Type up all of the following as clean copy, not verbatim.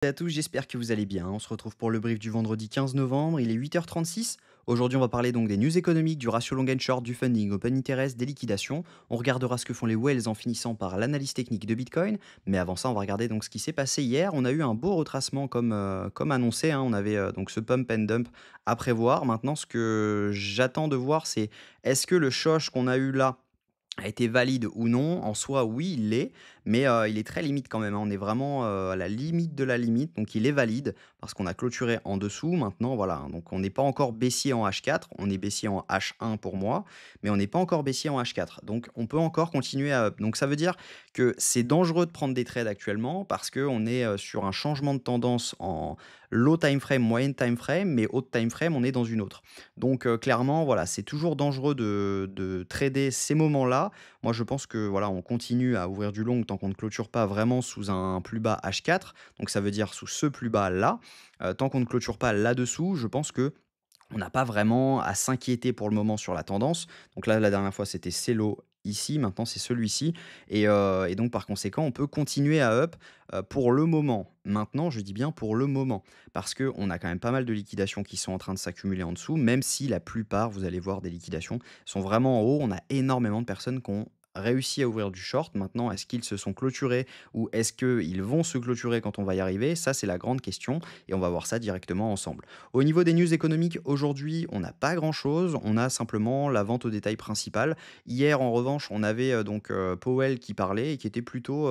À tous, j'espère que vous allez bien. On se retrouve pour le brief du vendredi 15 novembre, il est 8h36. Aujourd'hui, on va parler donc des news économiques, du ratio long and short, du funding, open interest, des liquidations. On regardera ce que font les whales en finissant par l'analyse technique de Bitcoin. Mais avant ça, on va regarder donc ce qui s'est passé hier. On a eu un beau retracement comme annoncé, hein. On avait donc ce pump and dump à prévoir. Maintenant, ce que j'attends de voir, c'est est-ce que le shosh qu'on a eu là a été valide ou non? En soi, oui, il l'est, mais il est très limite quand même, hein. On est vraiment, à la limite de la limite, donc il est valide parce qu'on a clôturé en dessous. Maintenant, voilà, hein, donc on n'est pas encore baissier en H4, on est baissier en H1 pour moi, mais on n'est pas encore baissier en H4. Donc on peut encore continuer à up. Donc ça veut dire que c'est dangereux de prendre des trades actuellement parce qu'on est, sur un changement de tendance en low time frame, moyenne time frame, mais haute time frame, on est dans une autre. Donc clairement, voilà, c'est toujours dangereux de trader ces moments-là. Moi, je pense que voilà, on continue à ouvrir du long tant qu'on ne clôture pas vraiment sous un plus bas H4. Donc ça veut dire sous ce plus bas là. Tant qu'on ne clôture pas là-dessous, je pense que on n'a pas vraiment à s'inquiéter pour le moment sur la tendance. Donc là, la dernière fois, c'était Cello ici, maintenant c'est celui-ci. Et donc par conséquent, on peut continuer à up pour le moment. Maintenant, je dis bien pour le moment, parce qu'on a quand même pas mal de liquidations qui sont en train de s'accumuler en dessous, même si la plupart, vous allez voir des liquidations, sont vraiment en haut. On a énormément de personnes qui ont réussi à ouvrir du short. Maintenant, est-ce qu'ils se sont clôturés ou est-ce qu'ils vont se clôturer quand on va y arriver? Ça, c'est la grande question et on va voir ça directement ensemble. Au niveau des news économiques, aujourd'hui, on n'a pas grand-chose. On a simplement la vente au détail principale. Hier, en revanche, on avait Powell qui parlait et qui était plutôt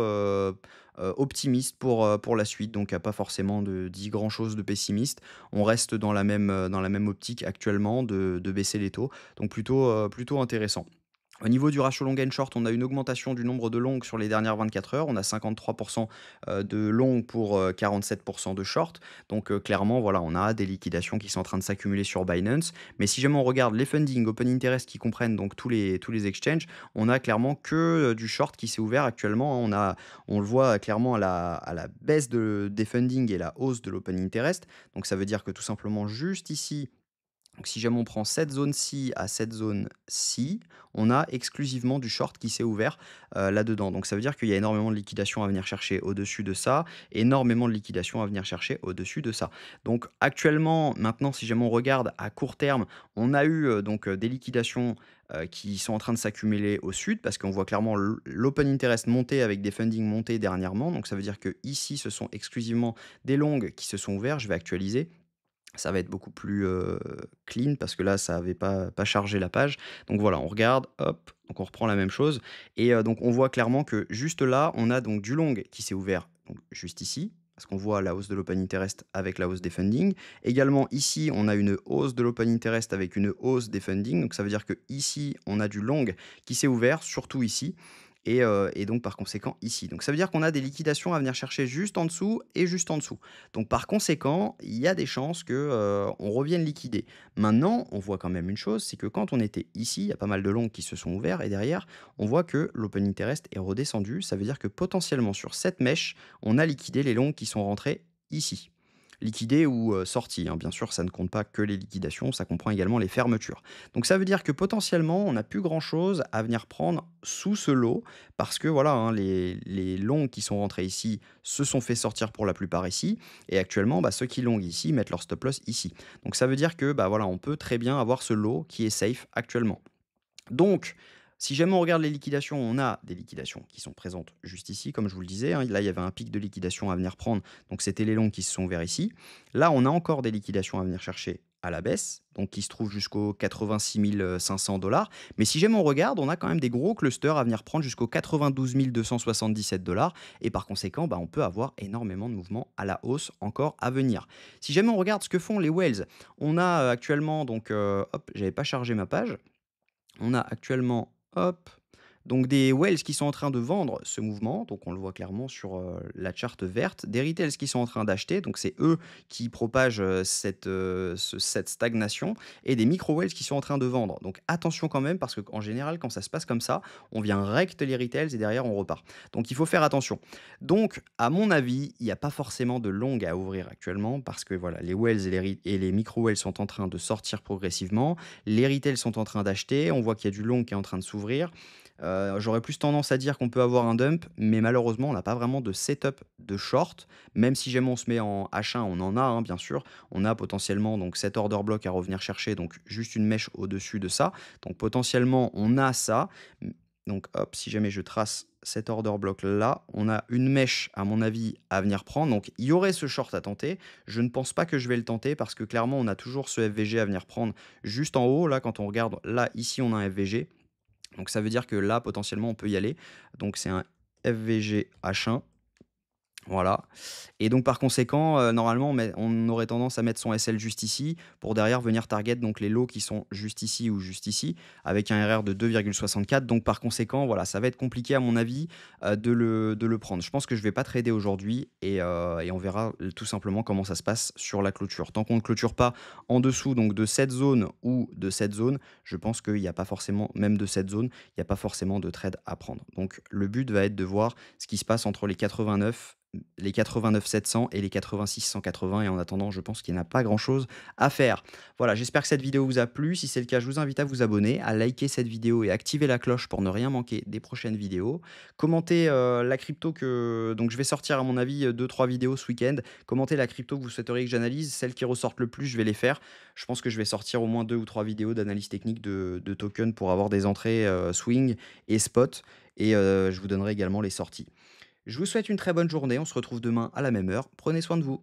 optimiste pour la suite. Donc, il n'y a pas forcément dit grand-chose de pessimiste. On reste dans la même optique actuellement de baisser les taux. Donc, plutôt intéressant. Au niveau du ratio long and short, on a une augmentation du nombre de longues sur les dernières 24 heures. On a 53% de longues pour 47% de short. Donc clairement, voilà, on a des liquidations qui sont en train de s'accumuler sur Binance. Mais si jamais on regarde les funding, open interest qui comprennent donc tous les exchanges, on a clairement que du short qui s'est ouvert actuellement. On le voit clairement à la baisse des funding et la hausse de l'open interest. Donc ça veut dire que tout simplement juste ici, donc si jamais on prend cette zone-ci à cette zone-ci, on a exclusivement du short qui s'est ouvert là-dedans. Donc ça veut dire qu'il y a énormément de liquidations à venir chercher au-dessus de ça, énormément de liquidations à venir chercher au-dessus de ça. Donc actuellement, maintenant, si jamais on regarde à court terme, on a eu des liquidations qui sont en train de s'accumuler au sud parce qu'on voit clairement l'open interest monter avec des funding montés dernièrement. Donc ça veut dire que ici, ce sont exclusivement des longues qui se sont ouverts. Je vais actualiser. Ça va être beaucoup plus, clean parce que là, ça avait pas chargé la page. Donc voilà, on regarde, hop, donc on reprend la même chose et donc on voit clairement que juste là, on a donc du long qui s'est ouvert, donc juste ici, parce qu'on voit la hausse de l'open interest avec la hausse des funding. Également ici, on a une hausse de l'open interest avec une hausse des funding. Donc ça veut dire que ici, on a du long qui s'est ouvert, surtout ici et donc par conséquent ici. Donc ça veut dire qu'on a des liquidations à venir chercher juste en dessous et juste en dessous. Donc par conséquent, il y a des chances que, on revienne liquider. Maintenant, on voit quand même une chose, c'est que quand on était ici, il y a pas mal de longs qui se sont ouverts et derrière, on voit que l'open interest est redescendu. Ça veut dire que potentiellement sur cette mèche, on a liquidé les longs qui sont rentrés ici. Liquidés ou, sortis, hein. Bien sûr, ça ne compte pas que les liquidations, ça comprend également les fermetures. Donc ça veut dire que potentiellement, on n'a plus grand-chose à venir prendre sous ce lot parce que voilà, hein, les longs qui sont rentrés ici se sont fait sortir pour la plupart ici et actuellement, bah, ceux qui longuent ici mettent leur stop loss ici. Donc ça veut dire que, bah, voilà, on peut très bien avoir ce lot qui est safe actuellement. Donc, si jamais on regarde les liquidations, on a des liquidations qui sont présentes juste ici, comme je vous le disais, hein. Là, il y avait un pic de liquidation à venir prendre, donc c'était les longs qui se sont ouverts ici. Là, on a encore des liquidations à venir chercher à la baisse, donc qui se trouvent jusqu'aux 86 500 dollars. Mais si jamais on regarde, on a quand même des gros clusters à venir prendre jusqu'aux 92 277 dollars. Et par conséquent, bah, on peut avoir énormément de mouvements à la hausse encore à venir. Si jamais on regarde ce que font les whales, on a actuellement, donc, hop, j'avais pas chargé ma page. On a actuellement, hop, donc des whales qui sont en train de vendre ce mouvement, donc on le voit clairement sur la charte verte, des retails qui sont en train d'acheter, donc c'est eux qui propagent cette stagnation, et des micro-whales qui sont en train de vendre. Donc attention quand même, parce qu'en général, quand ça se passe comme ça, on vient recte les retails et derrière on repart. Donc il faut faire attention. Donc, à mon avis, il n'y a pas forcément de longue à ouvrir actuellement, parce que voilà, les whales et les micro-whales sont en train de sortir progressivement. Les retails sont en train d'acheter. On voit qu'il y a du long qui est en train de s'ouvrir. J'aurais plus tendance à dire qu'on peut avoir un dump, mais malheureusement, on n'a pas vraiment de setup de short. Même si jamais on se met en H1, on en a, hein, bien sûr. On a potentiellement donc cet order block à revenir chercher, donc juste une mèche au-dessus de ça. Donc potentiellement, on a ça. Mmh, donc hop, si jamais je trace cet order block là, on a une mèche, à mon avis, à venir prendre. Donc il y aurait ce short à tenter. Je ne pense pas que je vais le tenter parce que clairement, on a toujours ce FVG à venir prendre juste en haut. Là, quand on regarde, là, ici, on a un FVG. Donc ça veut dire que là, potentiellement, on peut y aller. Donc c'est un FVG H1. Voilà. Et donc par conséquent, normalement, on aurait tendance à mettre son SL juste ici, pour derrière venir target donc les lots qui sont juste ici ou juste ici, avec un RR de 2,64. Donc par conséquent, voilà, ça va être compliqué à mon avis, de le prendre. Je pense que je vais pas trader aujourd'hui et on verra, tout simplement comment ça se passe sur la clôture. Tant qu'on ne clôture pas en dessous donc de cette zone ou de cette zone, je pense qu'il y a pas forcément même de cette zone, il y a pas forcément de trade à prendre. Donc le but va être de voir ce qui se passe entre les 89 700 et les 86 180 et en attendant, je pense qu'il n'y en a pas grand-chose à faire. Voilà, j'espère que cette vidéo vous a plu. Si c'est le cas, je vous invite à vous abonner, à liker cette vidéo et activer la cloche pour ne rien manquer des prochaines vidéos. Commentez, la crypto que donc je vais sortir à mon avis, 2-3 vidéos ce week-end. Commentez la crypto que vous souhaiteriez que j'analyse. Celles qui ressortent le plus, je vais les faire. Je pense que je vais sortir au moins 2 ou 3 vidéos d'analyse technique de tokens pour avoir des entrées, swing et spot et je vous donnerai également les sorties. Je vous souhaite une très bonne journée. On se retrouve demain à la même heure. Prenez soin de vous.